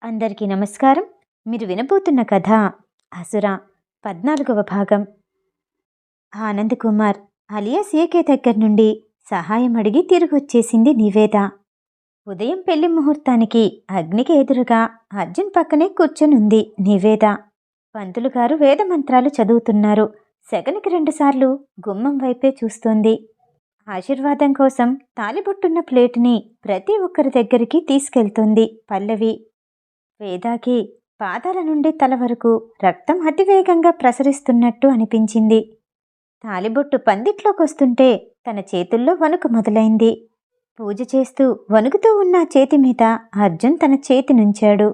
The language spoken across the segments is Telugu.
అందరికీ నమస్కారం. మీరు వినబోతున్న కథ అసుర 14వ భాగం. ఆనంద్ కుమార్ అలియాస్ ఏకే దగ్గర నుండి సహాయం అడిగి తిరిగొచ్చేసింది నివేద. ఉదయం పెళ్లి ముహూర్తానికి అగ్నికి ఎదురుగా అర్జున్ పక్కనే కూర్చునుంది నివేద. పంతులు గారు వేదమంత్రాలు చదువుతున్నారు. సెగనికి 2 సార్లు గుమ్మం వైపే చూస్తోంది. ఆశీర్వాదం కోసం తాలిబొట్టున్న ప్లేటుని ప్రతి ఒక్కరి దగ్గరికి తీసుకెళ్తోంది పల్లవి. వేదాకి పాదాల నుండి తల వరకు రక్తం అతివేగంగా ప్రసరిస్తున్నట్టు అనిపించింది. తాలిబొట్టు పందిట్లోకొస్తుంటే తన చేతుల్లో వణుకు మొదలైంది. పూజ చేస్తూ వణుకుతూ ఉన్న చేతి మీద అర్జున్ తన చేతి నుంచాడు.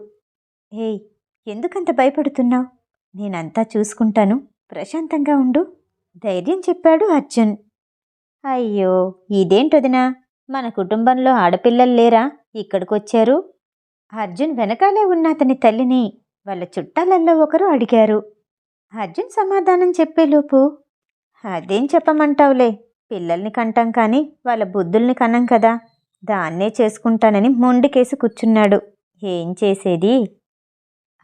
ఏయ్, ఎందుకంత భయపడుతున్నావు? నేనంతా చూసుకుంటాను, ప్రశాంతంగా ఉండు, ధైర్యం చెప్పాడు అర్జున్. అయ్యో, ఇదేంటొదినా, మన కుటుంబంలో ఆడపిల్లలు లేరా? ఇక్కడికొచ్చారు? అర్జున్ వెనకాలే ఉన్న అతని తల్లిని వాళ్ళ చుట్టాలల్లో ఒకరు అడిగారు. అర్జున్ సమాధానం చెప్పేలోపు, అదేం చెప్పమంటావులే, పిల్లల్ని కంటాం కానీ వాళ్ళ బుద్ధుల్ని కనం కదా, దాన్నే చేసుకుంటానని మొండికేసి కూర్చున్నాడు. ఏం చేసేది?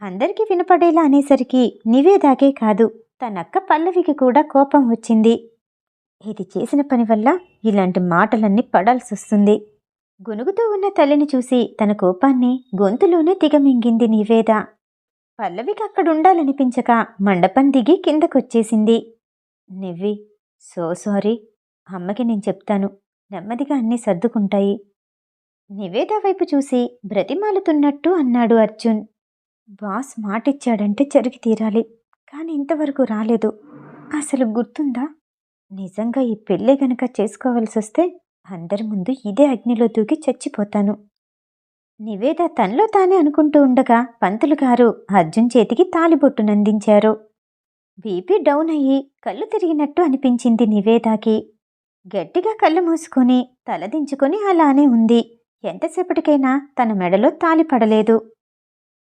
అందరికీ వినపడేలా అనేసరికి నివేదాకే కాదు, తనక్క పల్లవికి కూడా కోపం వచ్చింది. ఇది చేసిన పని వల్ల ఇలాంటి మాటలన్నీ పడాల్సొస్తుంది. గొనుగుతూ ఉన్న తల్లిని చూసి తన కోపాన్ని గొంతులోనే దిగమింగింది నివేద. పల్లవికి అక్కడుండాలనిపించక మండపం దిగి కిందకొచ్చేసింది. నివ్వి, సో సారీ, అమ్మకి నేను చెప్తాను, నెమ్మదిగా అన్నీ సర్దుకుంటాయి. నివేద వైపు చూసి బ్రతిమాలుతున్నట్టు అన్నాడు అర్జున్. బాస్ మాటిచ్చాడంటే జరిగి తీరాలి, కానీ ఇంతవరకు రాలేదు. అసలు గుర్తుందా? నిజంగా ఈ పెళ్ళే గనక చేసుకోవాల్సొస్తే అందరి ముందు ఇదే అగ్నిలో దూకి చచ్చిపోతాను. నివేద తనలో తానే అనుకుంటూ ఉండగా పంతులు గారు అర్జున్ చేతికి తాలిబొట్టునందించారు. బీపీ డౌన్ అయ్యి కళ్ళు తిరిగినట్టు అనిపించింది నివేదాకి. గట్టిగా కళ్ళు మూసుకొని తలదించుకొని అలానే ఉంది. ఎంతసేపటికైనా తన మెడలో తాలి పడలేదు.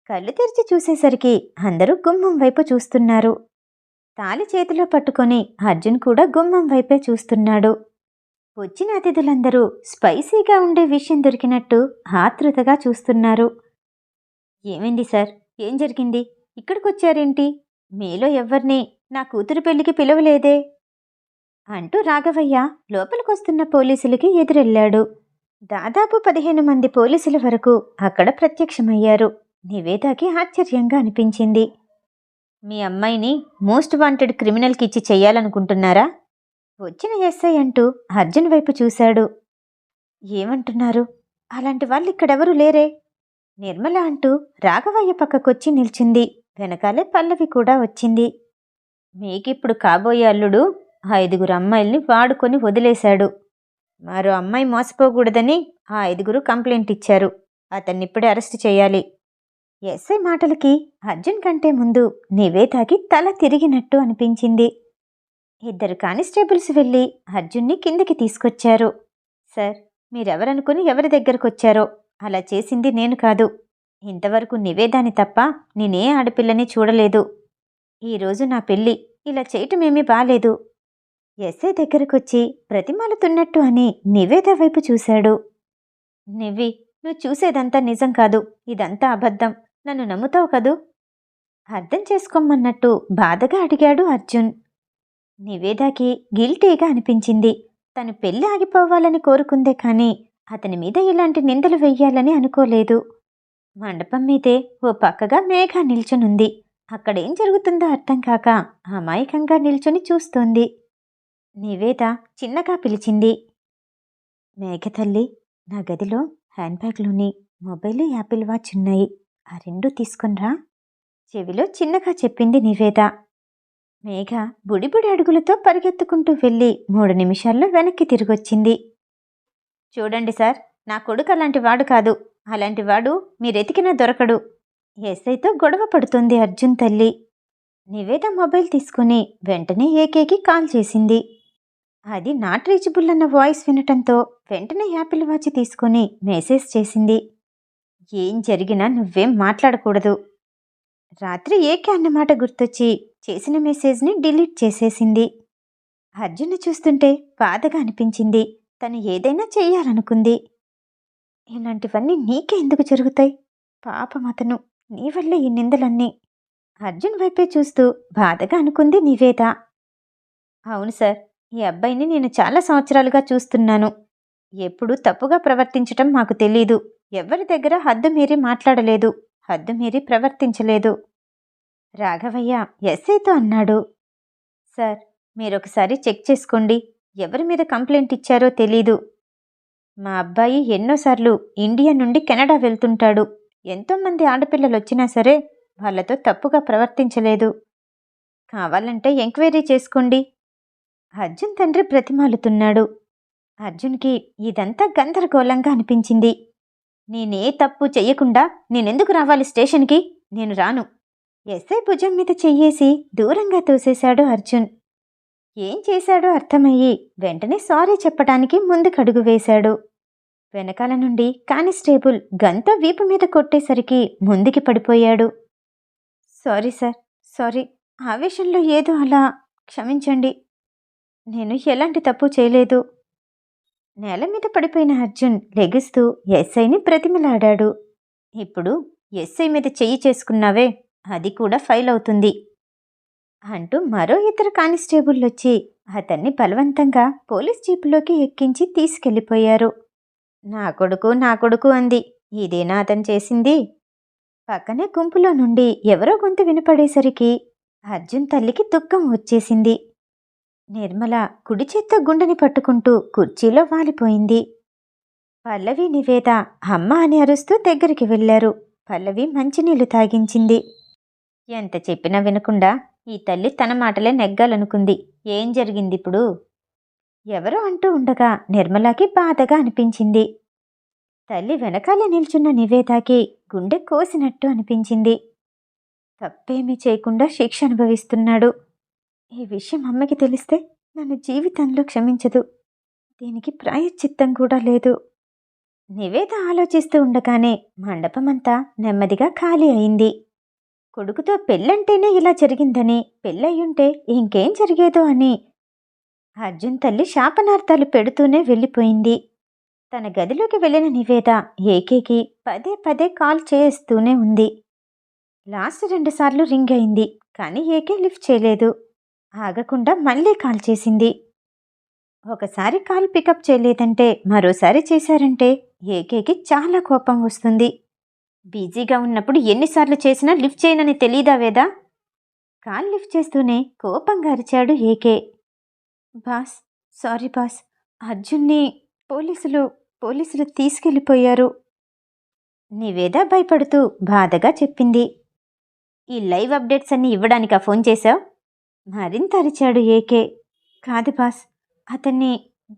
కళ్ళు తెరిచి చూసేసరికి అందరూ గుమ్మం వైపు చూస్తున్నారు. తాలి చేతిలో పట్టుకొని అర్జున్ కూడా గుమ్మం వైపే చూస్తున్నాడు. వచ్చిన అతిథులందరూ స్పైసీగా ఉండే విషయం దొరికినట్టు ఆతృతగా చూస్తున్నారు. ఏమైంది సార్? ఏం జరిగింది? ఇక్కడికొచ్చారేంటి? మీలో ఎవ్వర్నీ నా కూతురు పెళ్లికి పిలవలేదే అంటూ రాఘవయ్య లోపలికొస్తున్న పోలీసులకి ఎదురెళ్లాడు. దాదాపు 15 మంది పోలీసుల వరకు అక్కడ ప్రత్యక్షమయ్యారు. నివేదాకి ఆశ్చర్యంగా అనిపించింది. మీ అమ్మాయిని మోస్ట్ వాంటెడ్ క్రిమినల్కిచ్చి చెయ్యాలనుకుంటున్నారా? వచ్చిన ఎస్ఐ అంటూ అర్జున్ వైపు చూశాడు. ఏమంటున్నారు? అలాంటి వాళ్ళు ఇక్కడెవరూ లేరే? నిర్మల అంటూ రాఘవయ్య పక్కకొచ్చి నిల్చుంది. వెనకాలే పల్లవి కూడా వచ్చింది. మీకిప్పుడు కాబోయే అల్లుడు 5 అమ్మాయిల్ని వాడుకొని వదిలేశాడు. మరో అమ్మాయి మోసపోకూడదని ఆ 5 కంప్లైంట్ ఇచ్చారు. అతన్నిప్పుడే అరెస్ట్ చేయాలి. ఎస్ఐ మాటలకి అర్జున్ కంటే ముందు నివేదాకి తల తిరిగినట్టు అనిపించింది. 2 కానిస్టేబుల్స్ వెళ్ళి అర్జున్ని కిందికి తీసుకొచ్చారు. సార్, మీరెవరనుకుని ఎవరి దగ్గరకొచ్చారో? అలా చేసింది నేను కాదు. ఇంతవరకు నివేదాని తప్ప నేనే ఆడపిల్లని చూడలేదు. ఈరోజు నా పెళ్ళి, ఇలా చేయటమేమీ బాలేదు. ఎస్ఐ దగ్గరకొచ్చి ప్రతిమాలుతున్నట్టు అని నివేద వైపు చూశాడు. నివ్వి, నువ్వు చూసేదంతా నిజం కాదు, ఇదంతా అబద్ధం, నన్ను నమ్ముతావు కదూ? అర్థం చేసుకోమన్నట్టు బాధగా అడిగాడు అర్జున్. నివేదాకి గిల్టీగా అనిపించింది. తను పెళ్లి ఆగిపోవాలని కోరుకుందే కానీ అతని మీద ఇలాంటి నిందలు వెయ్యాలని అనుకోలేదు. మండపం మీదే ఓ పక్కగా మేఘ నిల్చునుంది. అక్కడేం జరుగుతుందో అర్థం కాక అమాయకంగా నిల్చుని చూస్తోంది. నివేద చిన్నగా పిలిచింది. మేఘ తల్లి, నా గదిలో హ్యాండ్ బ్యాగ్లోని మొబైలు, యాపిల్ వాచ్ ఉన్నాయి. ఆ 2 తీసుకొనిరా, చెవిలో చిన్నగా చెప్పింది నివేద. మేఘ బుడిబుడి అడుగులతో పరిగెత్తుకుంటూ వెళ్ళి 3 నిమిషాల్లో వెనక్కి తిరిగొచ్చింది. చూడండి సార్, నా కొడుకు అలాంటి వాడు కాదు. అలాంటి వాడు మీరెతికినా దొరకడు. ఎస్ఐతో గొడవ పడుతుంది అర్జున్ తల్లి. నివేద మొబైల్ తీసుకుని వెంటనే ఏకేకి కాల్ చేసింది. అది నాట్ రీచబుల్ అన్న వాయిస్ వినటంతో వెంటనే యాపిల్ వాచ్ తీసుకుని మెసేజ్ చేసింది. ఏం జరిగినా నువ్వేం మాట్లాడకూడదు. రాత్రి ఏకే అన్నమాట గుర్తొచ్చి చేసిన మెసేజ్ని డిలీట్ చేసేసింది. అర్జున్ని చూస్తుంటే బాధగా అనిపించింది. తను ఏదైనా చెయ్యాలనుకుంది. ఇలాంటివన్నీ నీకే ఎందుకు జరుగుతాయి? పాపం అతను నీ వల్లే ఈ నిందలన్నీ. అర్జున్ వైపే చూస్తూ బాధగా అనుకుంది నివేద. అవును సార్, ఈ అబ్బాయిని నేను చాలా సంవత్సరాలుగా చూస్తున్నాను. ఎప్పుడూ తప్పుగా ప్రవర్తించటం మాకు తెలీదు. ఎవ్వరి దగ్గర హద్దు మీరి మాట్లాడలేదు, హద్దు మీరి ప్రవర్తించలేదు. రాఘవయ్య ఎస్ఐతో అన్నాడు. సార్, మీరొకసారి చెక్ చేసుకోండి. ఎవరి మీద కంప్లైంట్ ఇచ్చారో తెలీదు. మా అబ్బాయి ఎన్నోసార్లు ఇండియా నుండి కెనడా వెళ్తుంటాడు. ఎంతోమంది ఆడపిల్లలొచ్చినా సరే వాళ్ళతో తప్పుగా ప్రవర్తించలేదు. కావాలంటే ఎంక్వైరీ చేసుకోండి. అర్జున్ తండ్రి బ్రతిమాలుతున్నాడు. అర్జున్కి ఇదంతా గందరగోళంగా అనిపించింది. నేనే తప్పు చెయ్యకుండా నేనెందుకు రావాలి స్టేషన్కి? నేను రాను. ఎస్ఐ భుజం మీద చెయ్యేసి దూరంగా తోసేశాడు అర్జున్. ఏం చేశాడో అర్థమయ్యి వెంటనే సారీ చెప్పటానికి ముందుకడుగు వేశాడు. వెనకాల నుండి కానిస్టేబుల్ గంతో వీపు మీద కొట్టేసరికి ముందుకి పడిపోయాడు. Sorry sir, sorry. ఆవేశంలో ఏదో అలా. క్షమించండి. నేను ఎలాంటి తప్పు చేయలేదు. నేల మీద పడిపోయిన అర్జున్ లెగుస్తూ ఎస్ఐని బ్రతిమిలాడాడు. ఇప్పుడు ఎస్ఐ మీద చెయ్యి చేసుకున్నావే, అది కూడా ఫైల్ అవుతుంది అంటూ మరో ఇద్దరు కానిస్టేబుల్లొచ్చి అతన్ని బలవంతంగా పోలీస్ జీపులోకి ఎక్కించి తీసుకెళ్లిపోయారు. నా కొడుకు అంది. ఇదేనా అతను చేసింది? పక్కనే గుంపులో నుండి ఎవరో గొంతు వినపడేసరికి అర్జున్ తల్లికి దుఃఖం వచ్చేసింది. నిర్మల కుడి చేత్తో గుండెని పట్టుకుంటూ కుర్చీలో వాలిపోయింది. పల్లవి, నివేద అమ్మ అని అరుస్తూ దగ్గరికి వెళ్లారు. పల్లవి మంచినీళ్లు తాగించింది. ఎంత చెప్పినా వినకుండా ఈ తల్లి తన మాటలే నెగ్గాలనుకుంది. ఏం జరిగిందిప్పుడు? ఎవరో అంటూ ఉండగా నిర్మలాకి బాధగా అనిపించింది. తల్లి వెనకాలే నిల్చున్న నివేదాకి గుండె కోసినట్టు అనిపించింది. తప్పేమీ చేయకుండా శిక్ష అనుభవిస్తున్నాడు. ఈ విషయం అమ్మకి తెలిస్తే నన్ను జీవితంలో క్షమించదు. దీనికి ప్రాయశ్చిత్తం కూడా లేదు. నివేద ఆలోచిస్తూ ఉండగానే మండపమంతా నెమ్మదిగా ఖాళీ అయింది. కొడుకుతో పెళ్ళంటేనే ఇలా జరిగిందని, పెళ్ళయ్యుంటే ఇంకేం జరిగేదో అని అర్జున్ తల్లి శాపనార్థాలు పెడుతూనే వెళ్ళిపోయింది. తన గదిలోకి వెళ్ళిన నివేద ఏకేకి పదే పదే కాల్ చేస్తూనే ఉంది. లాస్ట్ 2 సార్లు రింగ్ అయింది, కానీ ఏకే లిఫ్ట్ చేయలేదు. ఆగకుండా మళ్ళీ కాల్ చేసింది. ఒకసారి కాల్ పికప్ చేయలేదంటే మరోసారి చేశారంటే ఏకేకి చాలా కోపం వస్తుంది. బిజీగా ఉన్నప్పుడు ఎన్నిసార్లు చేసినా లిఫ్ట్ చేయనని తెలీదా వేదా? కాల్ లిఫ్ట్ చేస్తూనే కోపంగా అరిచాడు ఏకే. Boss, sorry boss. అర్జున్ని పోలీసులు తీసుకెళ్ళిపోయారు. నివేద భయపడుతూ బాధగా చెప్పింది. ఈ లైవ్ అప్డేట్స్ అన్నీ ఇవ్వడానికా ఫోన్ చేశావు? మరింత అరిచాడు ఏకే. కాదు బాస్, అతన్ని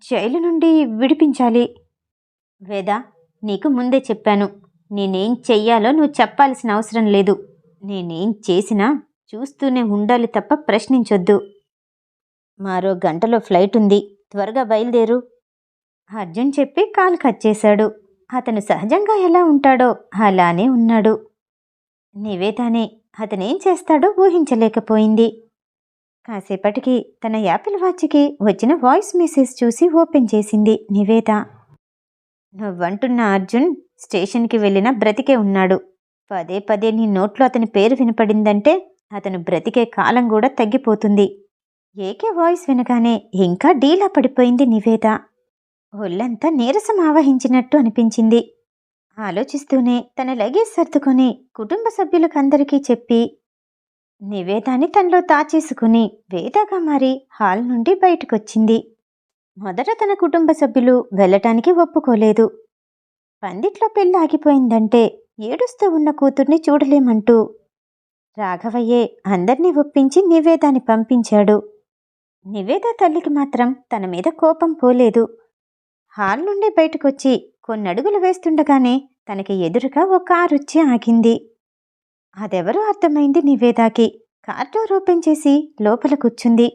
జైలు నుండి విడిపించాలి. వేదా, నీకు ముందే చెప్పాను, నేనేం చెయ్యాలో నువ్వు చెప్పాల్సిన అవసరం లేదు. నేనేం చేసినా చూస్తూనే ఉండాలి తప్ప ప్రశ్నించొద్దు. మరో గంటలో ఫ్లైట్ ఉంది, త్వరగా బయలుదేరు. అర్జున్ చెప్పి కాల్ కట్ చేశాడు. అతను సహజంగా ఎలా ఉంటాడో అలానే ఉన్నాడు. నివేదానే అతనేం చేస్తాడో ఊహించలేకపోయింది. కాసేపటికి తన యాపిల్ వాచ్కి వచ్చిన వాయిస్ మెసేజ్ చూసి ఓపెన్ చేసింది నివేద. నువ్వంటున్న అర్జున్ స్టేషన్కి వెళ్ళినా బ్రతికే ఉన్నాడు. పదే పదే నీ నోట్లో అతని పేరు వినపడిందంటే అతను బ్రతికే కాలం కూడా తగ్గిపోతుంది. ఏకే వాయిస్ వినగానే ఇంకా డీలా పడిపోయింది నివేద. ఒళ్ళంతా నీరసం ఆవహించినట్టు అనిపించింది. ఆలోచిస్తూనే తన లగేజ్ సర్దుకొని కుటుంబ సభ్యులకందరికీ చెప్పి నివేదాన్ని తనలో దాచేసుకుని వేదాగా మారి హాల్ నుండి బయటకొచ్చింది. మొదట తన కుటుంబ సభ్యులు వెళ్ళటానికి ఒప్పుకోలేదు. పందిట్లో పెళ్ళి ఆగిపోయిందంటే ఏడుస్తూ ఉన్న కూతుర్ని చూడలేమంటూ రాఘవయ్యే అందర్నీ ఒప్పించి నివేదాన్ని పంపించాడు. నివేద తల్లికి మాత్రం తన మీద కోపం పోలేదు. హాల్ నుండి బయటకొచ్చి కొన్నడుగులు వేస్తుండగానే తనకి ఎదురుగా ఓ కారు వచ్చి ఆగింది. అదెవరో అర్థమైంది నివేదాకి. కార్ డోర్ ఓపెన్ చేసి లోపల కూర్చుంది.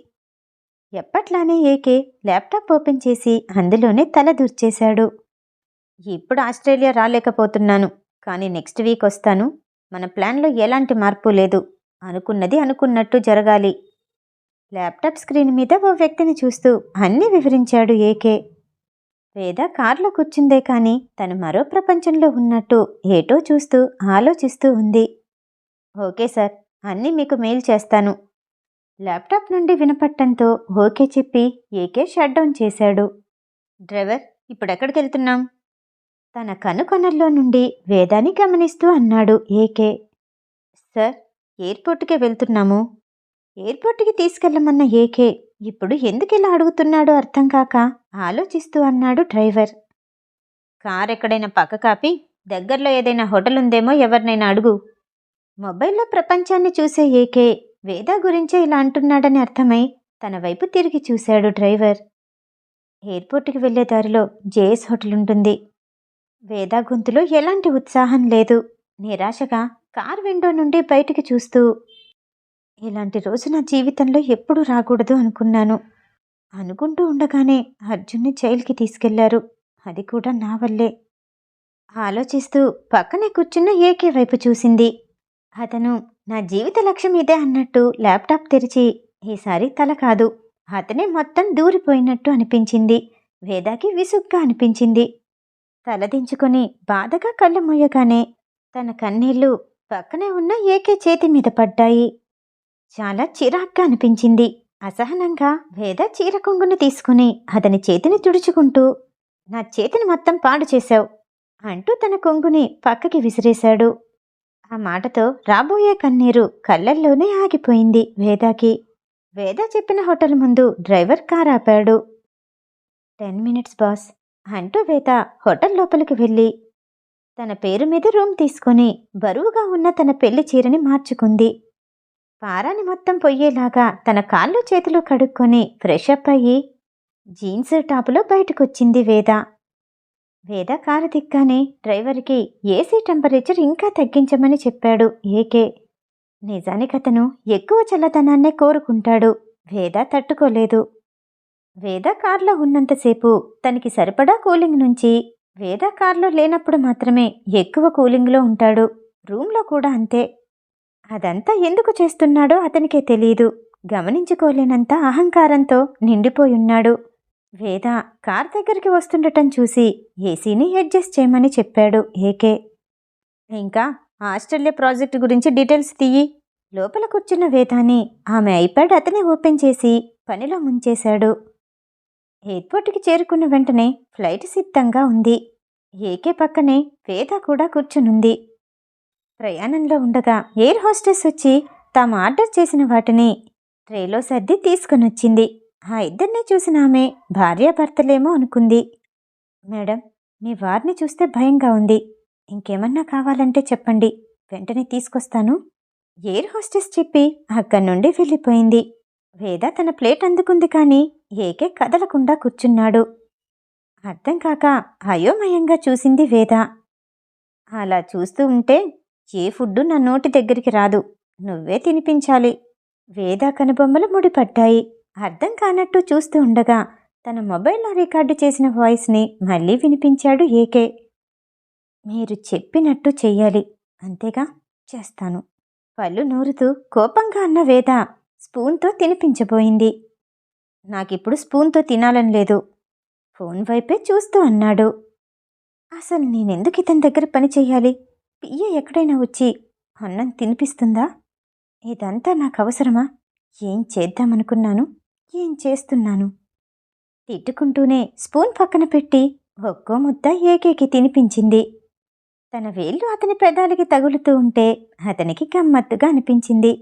ఎప్పట్లానే ఏకే ల్యాప్టాప్ ఓపెన్ చేసి అందులోనే తల దూర్చేశాడు. ఇప్పుడు ఆస్ట్రేలియా రాలేకపోతున్నాను, కానీ నెక్స్ట్ వీక్ వస్తాను. మన ప్లాన్లో ఎలాంటి మార్పు లేదు. అనుకున్నది అనుకున్నట్టు జరగాలి. ల్యాప్టాప్ స్క్రీన్ మీద ఓ వ్యక్తిని చూస్తూ అన్నీ వివరించాడు ఏకే. వేద కార్లో కూర్చుందే కానీ తను మరో ప్రపంచంలో ఉన్నట్టు ఏటో చూస్తూ ఆలోచిస్తూ ఉంది. ఓకే సార్, అన్నీ మీకు మెయిల్ చేస్తాను. ల్యాప్టాప్ నుండి వినపట్టంతో ఓకే చెప్పి ఏకే షట్ డౌన్ చేశాడు. డ్రైవర్, ఇప్పుడెక్కడికెళ్తున్నాం? తన కనుకొనల్లో నుండి వేదాన్ని గమనిస్తూ అన్నాడు ఏకే. సార్, ఎయిర్పోర్ట్కే వెళ్తున్నాము. ఎయిర్పోర్ట్కి తీసుకెళ్లమన్న ఏకే ఇప్పుడు ఎందుకిలా అడుగుతున్నాడో అర్థం కాక ఆలోచిస్తూ అన్నాడు డ్రైవర్. కార్ ఎక్కడైనా పక్క కాపి దగ్గరలో ఏదైనా హోటల్ ఉందేమో ఎవరినైనా అడుగు. మొబైల్లో ప్రపంచాన్ని చూసే ఏకే వేద గురించే ఇలా అంటున్నాడని అర్థమై తన వైపు తిరిగి చూశాడు డ్రైవర్. ఎయిర్పోర్ట్కి వెళ్లే దారిలో జేఎస్ హోటల్ ఉంటుంది. వేద గొంతులో ఎలాంటి ఉత్సాహం లేదు. నిరాశగా కార్ విండో నుండి బయటికి చూస్తూ, ఇలాంటి రోజు నా జీవితంలో ఎప్పుడూ రాకూడదు అనుకున్నాను. అనుకుంటూ ఉండగానే అర్జున్ని జైలుకి తీసుకెళ్లారు. అది కూడా నా వల్లే. ఆలోచిస్తూ పక్కనే కూర్చున్న ఏకే వైపు చూసింది. అతను నా జీవిత లక్ష్యం ఇదే అన్నట్టు ల్యాప్టాప్ తెరిచి, ఈసారి తల కాదు, అతనే మొత్తం దూరిపోయినట్టు అనిపించింది. వేదాకి విసుగ్గా అనిపించింది. తలదించుకొని బాధగా కళ్ళు మూయగానే తన కన్నీళ్లు పక్కనే ఉన్న ఏకే చేతి మీద పడ్డాయి. చాలా చిరాగ్గా అనిపించింది. అసహనంగా వేద చీర కొంగును తీసుకుని అతని చేతిని తుడుచుకుంటూ, నా చేతిని మొత్తం పాడు చేశావు అంటూ తన కొంగుని పక్కకి విసిరేశాడు. ఆ మాటతో రాబోయే కన్నీరు కళ్ళల్లోనే ఆగిపోయింది వేదాకి. వేద చెప్పిన హోటల్ ముందు డ్రైవర్ కార్ ఆపాడు. 10 మినిట్స్ బాస్ అంటూ వేద హోటల్ లోపలికి వెళ్ళి తన పేరు మీద రూమ్ తీసుకుని బరువుగా ఉన్న తన పెళ్లి చీరని మార్చుకుంది. పారాని మొత్తం పొయ్యేలాగా తన కాళ్ళు చేతులు కడుక్కొని ఫ్రెష్ అప్ అయ్యి జీన్స్ టాపులో బయటకొచ్చింది వేద. వేద కారు దిగ్గానే డ్రైవర్కి ఏసీ టెంపరేచర్ ఇంకా తగ్గించమని చెప్పాడు ఏకే. నిజానికతను ఎక్కువ చల్లదనాన్నే కోరుకుంటాడు. వేద తట్టుకోలేదు. వేద కార్లో ఉన్నంతసేపు తనకి సరిపడా కూలింగ్ నుంచి, వేద కార్లో లేనప్పుడు మాత్రమే ఎక్కువ కూలింగ్లో ఉంటాడు. రూమ్లో కూడా అంతే. అదంతా ఎందుకు చేస్తున్నాడో అతనికే తెలీదు. గమనించుకోలేనంత అహంకారంతో నిండిపోయున్నాడు. వేద కార్ దగ్గరికి వస్తుండటం చూసి ఏసీని అడ్జస్ట్ చేయమని చెప్పాడు ఏకే. ఇంకా ఆస్ట్రేలియా ప్రాజెక్టు గురించి డీటెయిల్స్ తీయి. లోపల కూర్చున్న వేదాన్ని ఆమె ఐప్యాడ్ అతనే ఓపెన్ చేసి పనిలో ముంచేశాడు. ఎయిర్పోర్ట్కి చేరుకున్న వెంటనే ఫ్లైట్ సిద్ధంగా ఉంది. ఏకే పక్కనే వేద కూడా కూర్చునుంది. ప్రయాణంలో ఉండగా ఎయిర్ హోస్టెస్ వచ్చి తాము ఆర్డర్ చేసిన వాటిని ట్రేలో సర్ది తీసుకునొచ్చింది. ఆ ఇద్దరిని చూసిన ఆమె భార్యాభర్తలేమో అనుకుంది. మేడం, మీ వారిని చూస్తే భయంగా ఉంది. ఇంకేమన్నా కావాలంటే చెప్పండి, వెంటనే తీసుకొస్తాను. ఎయిర్ హోస్టెస్ చెప్పి అక్కడి నుండి వెళ్ళిపోయింది. వేద తన ప్లేట్ అందుకుంది కానీ ఏకే కదలకుండా కూర్చున్నాడు. అర్థం కాక అయోమయంగా చూసింది వేద. అలా చూస్తూ ఉంటే ఏ ఫుడ్డు నా నోటి దగ్గరికి రాదు, నువ్వే తినిపించాలి. వేద కనుబొమ్మలు ముడిపడ్డాయి. అర్థం కానట్టు చూస్తూ ఉండగా తన మొబైల్లో రికార్డు చేసిన వాయిస్ని మళ్ళీ వినిపించాడు ఏకే. మీరు చెప్పినట్టు చెయ్యాలి, అంతేగా, చేస్తాను. పళ్ళు నూరుతూ కోపంగా అన్న వేద స్పూన్తో తినిపించబోయింది. నాకిప్పుడు స్పూన్తో తినాలని లేదు. ఫోన్ వైపే చూస్తూ అన్నాడు. అసలు నేనెందుకు ఇతని దగ్గర పని చెయ్యాలి? పియ్య ఎక్కడైనా వచ్చి అన్నం తినిపిస్తుందా? ఇదంతా నాకు అవసరమా? ఏం చేద్దామనుకున్నాను, ఏం చేస్తున్నాను? తిట్టుకుంటూనే స్పూన్ పక్కన పెట్టి ఒక్కో ముద్ద ఏకేకి తినిపించింది. తన వేళ్ళు అతని పెదాలకి తగులుతూ ఉంటే అతనికి గమ్మత్తుగా అనిపించింది.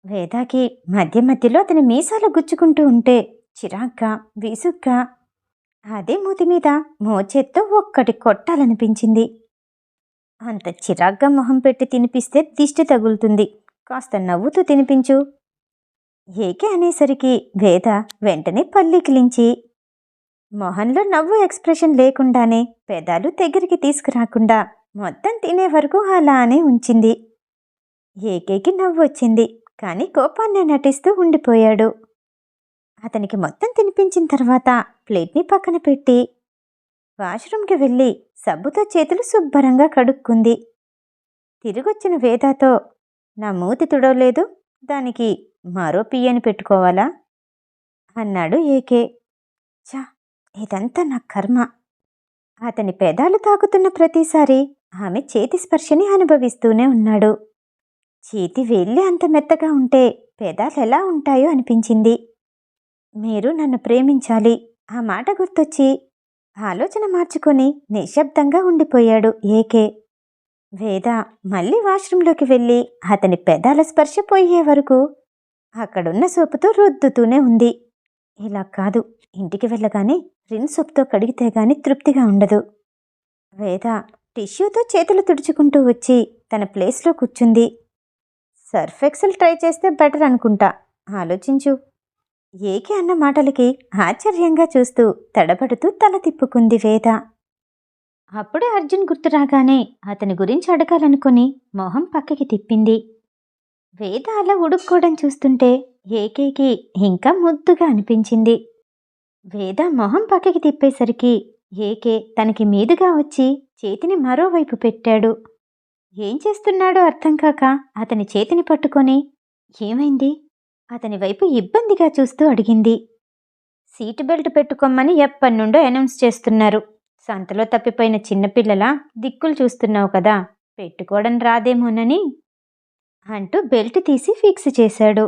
వేదాకి మధ్య మధ్యలో అతని మీసాలు గుచ్చుకుంటూ ఉంటే చిరాగ్గా, విసుగ్గా, అదే మూతి మీద మోచేత్తో ఒక్కటి కొట్టాలనిపించింది. అంత చిరాగ్గా మొహం పెట్టి తినిపిస్తే దిష్టి తగులుతుంది, కాస్త నవ్వుతూ తినిపించు. ఏకే అనేసరికి వేద వెంటనే పల్లికిలించి మొహంలో నవ్వు ఎక్స్ప్రెషన్ లేకుండానే పెదాలు దగ్గరికి తీసుకురాకుండా మొత్తం తినే వరకు అలానే ఉంచింది. ఏకేకి నవ్వు వచ్చింది కానీ కోపాన్ని నటిస్తూ ఉండిపోయాడు. అతనికి మొత్తం తినిపించిన తర్వాత ప్లేట్ని పక్కన పెట్టి వాష్రూమ్కి వెళ్ళి సబ్బుతో చేతులు శుభ్రంగా కడుక్కుంది. తిరిగొచ్చిన వేదాతో, నా మూతి తుడవలేదు, దానికి మరో పియ్యని పెట్టుకోవాలా అన్నాడు ఏకే. చా, ఇదంతా నా కర్మ. అతని పెదాలు తాకుతున్న ప్రతిసారి ఆమె చేతి స్పర్శని అనుభవిస్తూనే ఉన్నాడు. చేతి వేళ్ళే అంత మెత్తగా ఉంటే పెదాలు ఎలా ఉంటాయో అనిపించింది. మీరు నన్ను ప్రేమించాలి ఆ మాట గుర్తొచ్చి ఆలోచన మార్చుకొని నిశ్శబ్దంగా ఉండిపోయాడు ఏకే. వేద మళ్ళీ వాష్రూంలోకి వెళ్ళి అతని పెదాల స్పర్శ పోయే వరకు అక్కడున్న సోపుతో రుద్దుతూనే ఉంది. ఇలా కాదు, ఇంటికి వెళ్ళగానే రిన్ సోప్తో కడిగితే గాని తృప్తిగా ఉండదు. వేద టిష్యూతో చేతులు తుడుచుకుంటూ వచ్చి తన ప్లేస్లో కూర్చుంది. సర్ఫ్ ఎక్సెల్ ట్రై చేస్తే బెటర్ అనుకుంటా, ఆలోచించు. ఏకే అన్న మాటలకి ఆశ్చర్యంగా చూస్తూ తడబడుతూ తల తిప్పుకుంది వేద. అప్పుడే అర్జున్ గుర్తు రాగానే అతని గురించి అడగాలనుకుని మొహం పక్కకి తిప్పింది. వేద అలా ఉడుక్కోవడం చూస్తుంటే ఏకేకి ఇంకా ముద్దుగా అనిపించింది. వేద మొహం పక్కకి తిప్పేసరికి ఏకే తనకి మీదుగా వచ్చి చేతిని మరోవైపు పెట్టాడు. ఏం చేస్తున్నాడో అర్థం కాక అతని చేతిని పట్టుకొని ఏమైంది అతని వైపు ఇబ్బందిగా చూస్తూ అడిగింది. సీటు బెల్ట్ పెట్టుకోమని ఎప్పటినుండో అనౌన్స్ చేస్తున్నారు. సంతలో తప్పిపోయిన చిన్నపిల్లలా దిక్కులు చూస్తున్నావు కదా, పెట్టుకోవడం రాదేమోనని అంటూ బెల్ట్ తీసి ఫిక్స్ చేశాడు.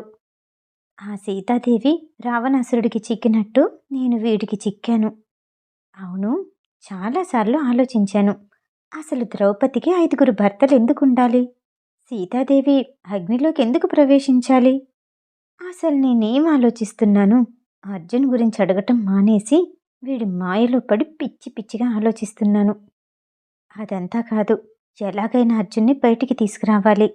ఆ సీతాదేవి రావణాసురుడికి చిక్కినట్టు నేను వీడికి చిక్కాను. అవును, చాలాసార్లు ఆలోచించాను. అసలు ద్రౌపదికి 5 భర్తలు ఎందుకుండాలి? సీతాదేవి అగ్నిలోకి ఎందుకు ప్రవేశించాలి? అసలు నేనేం ఆలోచిస్తున్నాను? అర్జున్ గురించి అడగటం మానేసి వీడి మాయలో పడి పిచ్చి పిచ్చిగా ఆలోచిస్తున్నాను. అదంతా కాదు, ఎలాగైనా అర్జున్ని బయటికి తీసుకురావాలి.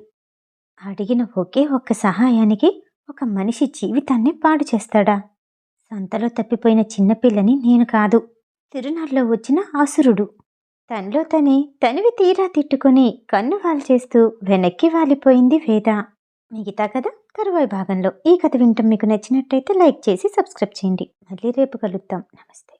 అడిగిన ఒకే ఒక్క సహాయానికి ఒక మనిషి జీవితాన్ని పాడు చేస్తాడా? సంతలో తప్పిపోయిన చిన్నపిల్లని నేను కాదు, తిరునాళ్ళలో వచ్చిన అసురుడు. తనలో తనివి తీరా తిట్టుకుని కన్ను వాల్చేస్తూ వెనక్కి వాలిపోయింది వేద. మిగతా కథ తరువాయి భాగంలో. ఈ కథ వింటం మీకు నచ్చినట్టయితే లైక్ చేసి సబ్స్క్రైబ్ చేయండి. మళ్ళీ రేపు కలుద్దాం. నమస్తే.